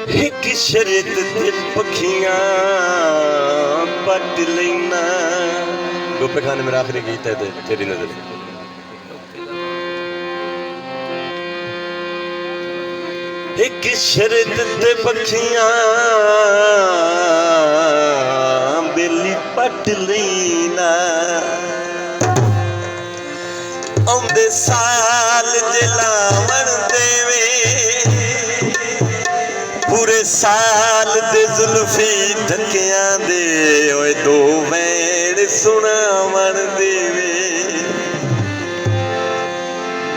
एक शर्त ते पखियां पट लेना। गोपे खान ने मेरा आखिरी गीत है तेरी नजर। एक शर्त ते पखियां बेली पट लेना। आउंदे साल जलावन देवे पूरे साल दे जुल्फी ढकियां दे ओए दो वैण सुनावन देवे।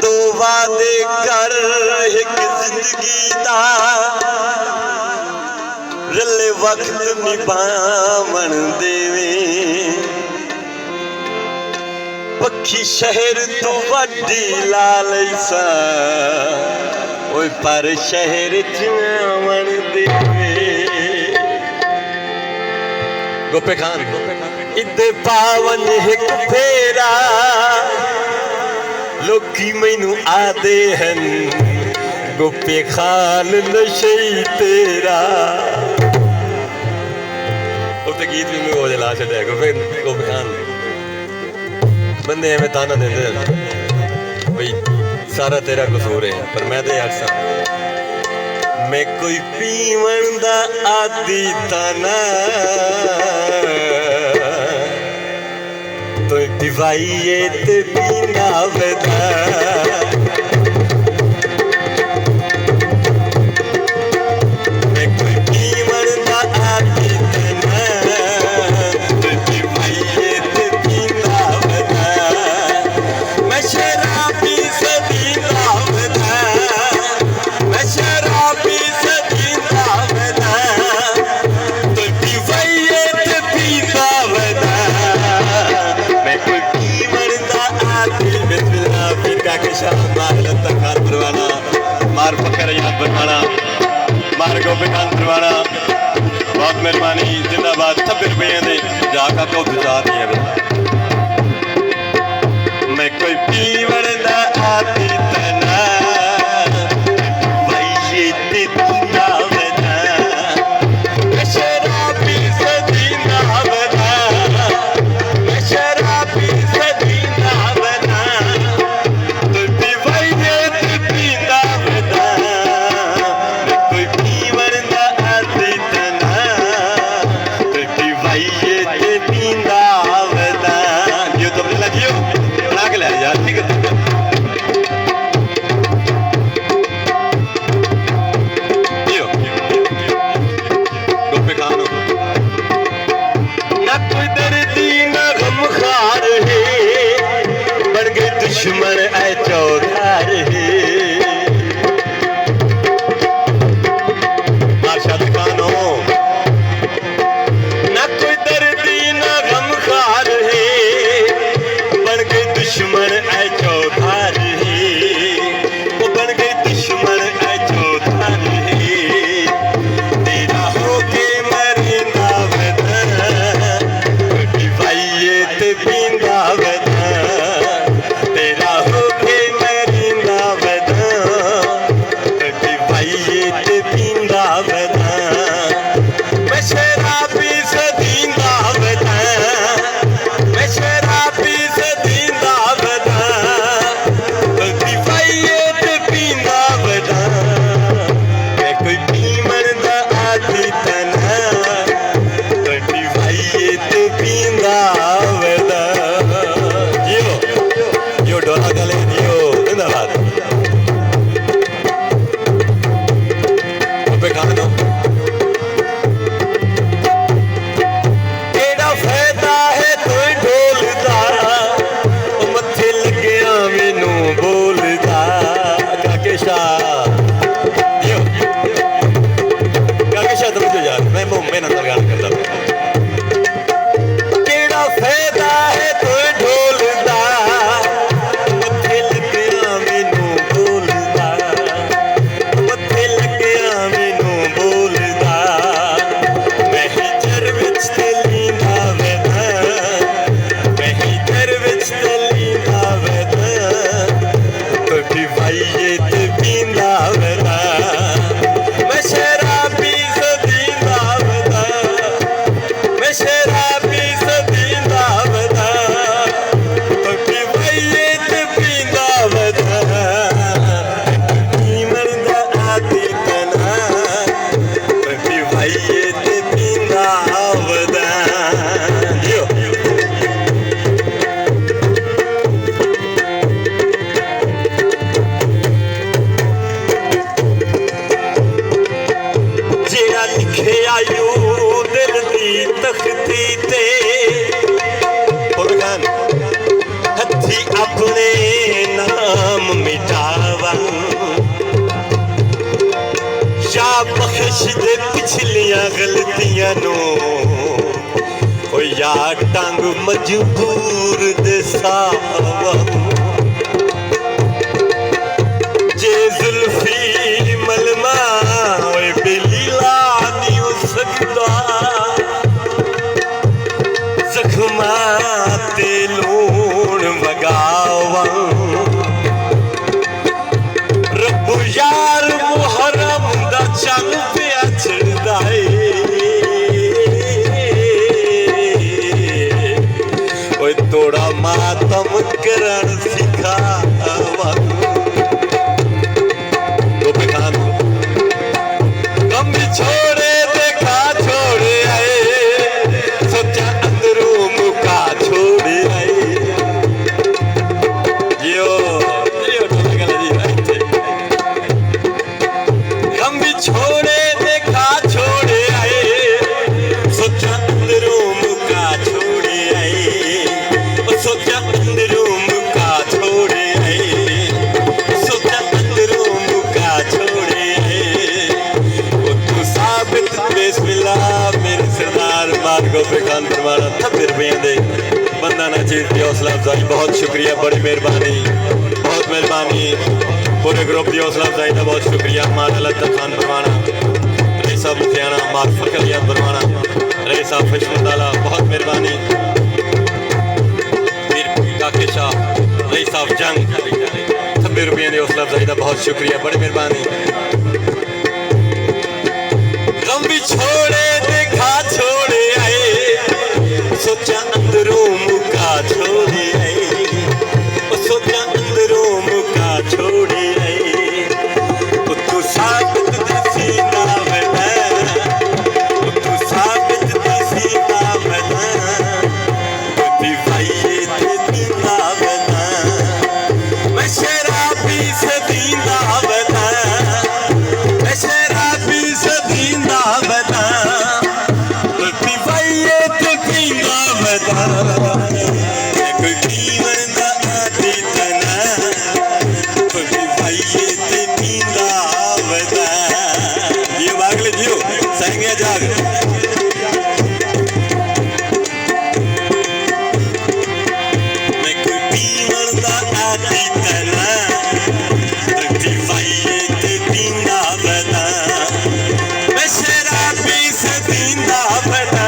दो वादे कर एक जिंदगी दा रले वक्त निभावन देवे। पक्षी शहर तो वड्डी लालसा ओए पर शहर जावन देवे। गोपे खान इदे पावन एक फेरा लोकी मैनू आदे हन गोपे खान नशे तेरा। उत्ते गीत भी मैं वो जला छड्या गोपे खान बंदे में ताना देंदे भाई सारा तेरा कसूर है पर मैं तो यार मैं कोई पीवन दा आदि ताना तो दिवाइए ते पीना बदा। मार पकड़ याद बनाना मार गोपे खान परवाना बहुत मेहरबानी जिंदाबाद। 90 रुपये दे जाका को गुजार दिया मैं कोई पीवड़ दा आदि तना भाई ते दीना बना। मैं शराबी सदीना बना मैं शराबी सदीना बना। दुश्मन ऐ चौधार है मार्शल खानो ना कोई दर्दी ना गमखार है बन गए दुश्मन ऐ चौधार है वो बन गए दुश्मन ऐ चौधार है। तेरा होके मरेंदा वदा भाई ते पींदा वदा। आयु दिल दी तख्ती ते हथी अपने नाम मिटावा या बख्श दे पिछलियां गलतियां नो या टंग मजबूर दे सावा जे जुल्फी मलमा ओए बेलीला नी हो सकदा जख्मा ते लूण वगावा रब्बू यार मुहर्रम दा चंग पिया छिड़दा है ओए थोड़ा मातम करण सिखावा कम छोड़े देखा छोड़े आए सोचा अंदरों मुका छोड़े आए यो कम छोड़े देखा छोड़े आए सोचा अंदरों मुका छोड़े आए सोचा अंदरों मुका छोड़े आए सोचा अंदरों मुका छोड़े आए वो तू साबित बिस्मिल्लाह मेरे सरदार मार्गो पे खान फरमाना थप्पड़ रुपये दे बंदा ना चीज की हौसला अफजाई बहुत शुक्रिया बड़ी मेहरबानी पूरे ग्रुप की हौसला अफजाई का बहुत शुक्रिया माशाल्लाह खान फरमाना रही साहब मुखियाना मार फकरिया फरमाना रही साहब फिशमताला बहुत मेहरबानी काके शाह रही साहब जंग थप्पड़ रुपये की हौसला अफजाई का बहुत शुक्रिया बड़ी मेहरबानी गम भी छोड़े देखा छोड़े आए सोचा अंदरों मुका छोड़े आए सोचा अंदरों मुका छोड़े आए तू साबित देसी ना बना तू साबित देसी ना बना दीवाइए देती ना बना मैं शराबी सदी ना बना मैं शराबी सदी ना बना दीवाइए देती ना बना कोई जीवन दा आदि तना कोई दीवाइए देती ना बना ये बागले जियो संगे जाग मैं कोई जीवन दा आदि तना दीवाइए देती ना बना मैं शराबी सदी ना बना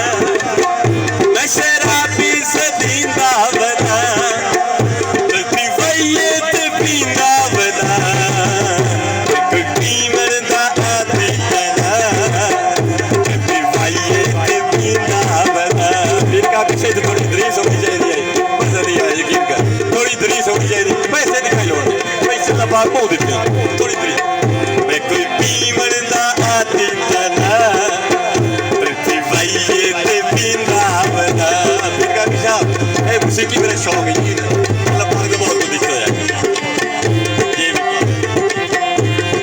मैं शराबी सदी ना बना दीवाइए देती ना बना कोई जीवन दा आदि तना दीवाइए देती ना बना फिर का पीछे थोड़ी दरीस होनी चाहिए मजा नहीं आया यकीन कर थोड़ी दरीस होनी चाहिए पैसे दिखाई लोड़ पैसे का बाहर मुंह देते थोड़ी दरीस मैं कोई जीवन दा आदि तना दीवाइए देती ना बना फिर का पीछा ए मुसीकी मेरा शौक है ये मतलब बाहर का बहुत दिखता है ये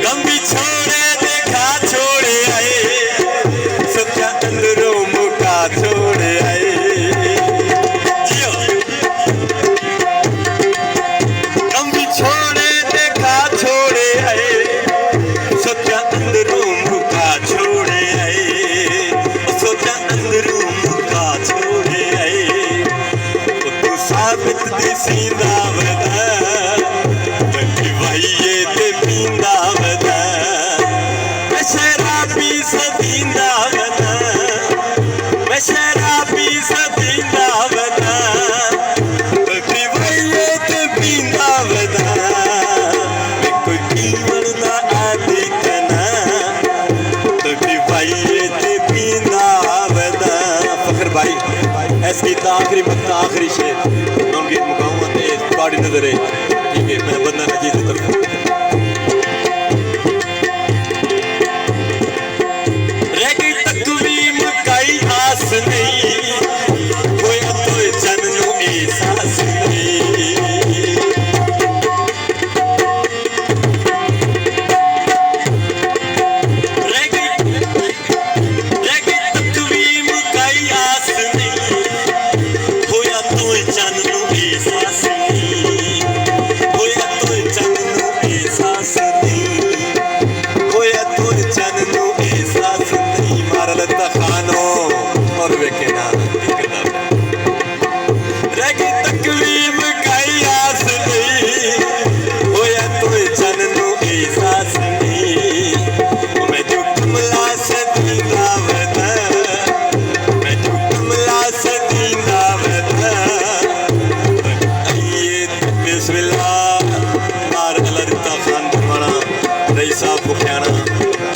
गम भी छोड़े देखा छोड़े आए सोचा अंदरों मुका छोड़े आए जियो गम भी छोड़े देखा छोड़े आए सोचा अंदरों मुका छोड़े आए सोचा अंदरों मुका छोड़े आए तू साबित देसी ना बना दीवाइए देती ना बना मैं शराबी सदी ना बना मैं शराबी सदी ना बना दीवाइए देती ना बना मैं कोई जीवन ना आदि तना दीवाइए देती ना बना फखर भाई ऐस गीत आखिरी वक्त आखिरी शेर नॉन गीत मुकाम गाड़ी नजर है ठीक है मैं बंदा नजीब की तरफ रह गई तकवीम काई आस नहीं होया तो जन नो एहसास नहीं रह गई लता खानो और वेखे ना रह गई तकलीफ कई आस नहीं होया तो चन नू एहसास नहीं मैं जो कमला सदीना वदा मैं जो कमला सदीना वदा आइए बिस्मिल्लाह मार लता खान बना रही साहब बुखियाना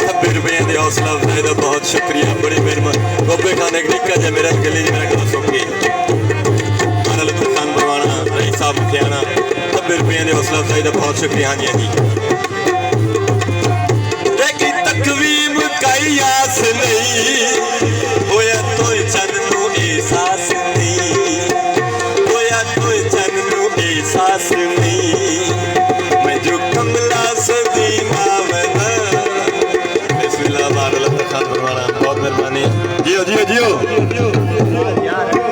90 रुपये के हौसला अफजाई का बहुत शुक्रिया बड़ी मेहरबानी गोबे खान एक निक्का जहा मेरा गली मेरा गला सुखी मारा लता खान बनवाना रही साहब बुखियाना 90 रुपये के हौसला अफजाई का बहुत शुक्रिया हाँ जी हाँ जी तकवीम कई आस नहीं होया तो चन नू एहसास नहीं होया तो चन नू एहसास नहीं मैं जो कमला सदीना वदा बिस्मिल्लाह मार लता खान बनवाना बहुत मेहरबानी जियो जियो जियो